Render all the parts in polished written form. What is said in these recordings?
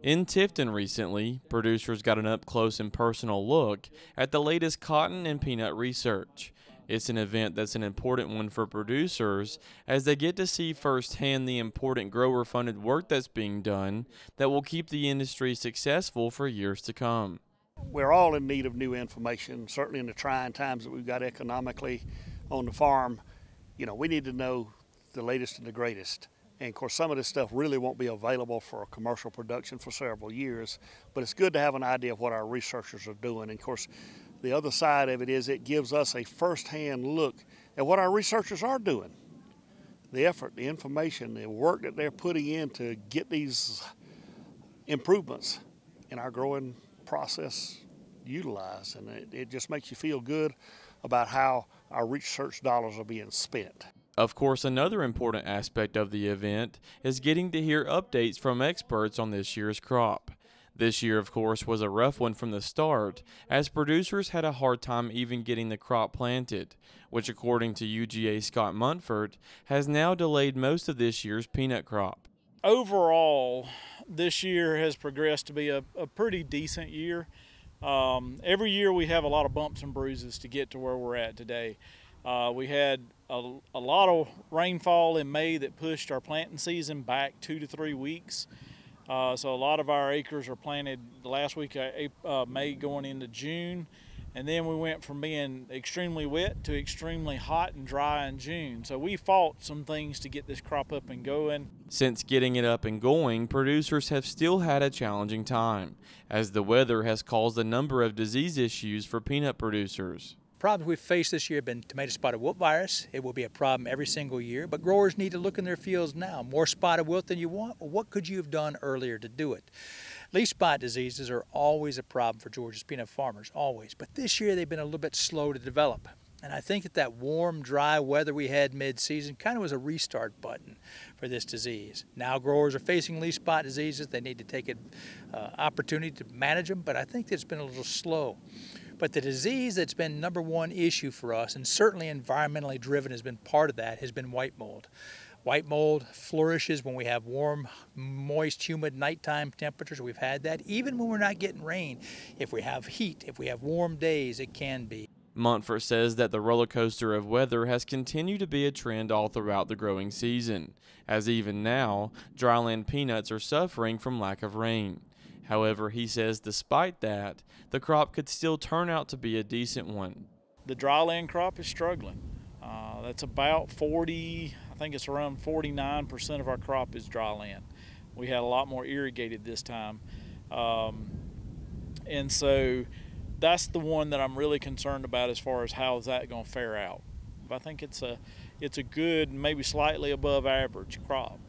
In Tifton recently, producers got an up-close and personal look at the latest cotton and peanut research. It's an event that's an important one for producers as they get to see firsthand the important grower-funded work that's being done that will keep the industry successful for years to come. We're all in need of new information, certainly in the trying times that we've got economically on the farm. We need to know the latest and the greatest. And of course, some of this stuff really won't be available for commercial production for several years, but it's good to have an idea of what our researchers are doing. And of course, the other side of it is it gives us a first-hand look at what our researchers are doing. The effort, the information, the work that they're putting in to get these improvements in our growing process utilized. And it just makes you feel good about how our research dollars are being spent. Of course, another important aspect of the event is getting to hear updates from experts on this year's crop. This year, of course, was a rough one from the start, as producers had a hard time even getting the crop planted, which, according to UGA Scott Munford, has now delayed most of this year's peanut crop. Overall, this year has progressed to be a pretty decent year. Every year we have a lot of bumps and bruises to get to where we're at today. We had a lot of rainfall in May that pushed our planting season back 2 to 3 weeks. So a lot of our acres are planted the last week of May going into June. And then we went from being extremely wet to extremely hot and dry in June. So we fought some things to get this crop up and going. Since getting it up and going, producers have still had a challenging time, as the weather has caused a number of disease issues for peanut producers. Problems we've faced this year have been tomato spotted wilt virus. It will be a problem every single year, but growers need to look in their fields now. More spotted wilt than you want? Well, what could you have done earlier to do it? Leaf spot diseases are always a problem for Georgia's peanut farmers, always. But this year they've been a little bit slow to develop. And I think that warm, dry weather we had mid-season kind of was a restart button for this disease. Now growers are facing leaf spot diseases. They need to take an opportunity to manage them, but I think it's been a little slow. But the disease that's been #1 issue for us, and certainly environmentally driven has been part of that, has been white mold. White mold flourishes when we have warm, moist, humid nighttime temperatures. We've had that. Even when we're not getting rain, if we have heat, if we have warm days, it can be. Munford says that the roller coaster of weather has continued to be a trend all throughout the growing season, as even now, dryland peanuts are suffering from lack of rain. However, he says despite that, the crop could still turn out to be a decent one. The dryland crop is struggling. That's about 40, I think it's around 49% of our crop is dryland. We had a lot more irrigated this time. And so that's the one that I'm really concerned about as far as how is that going to fare out. But I think it's a good, maybe slightly above average crop.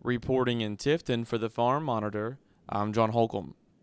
Reporting in Tifton for the Farm Monitor, I'm John Holcomb.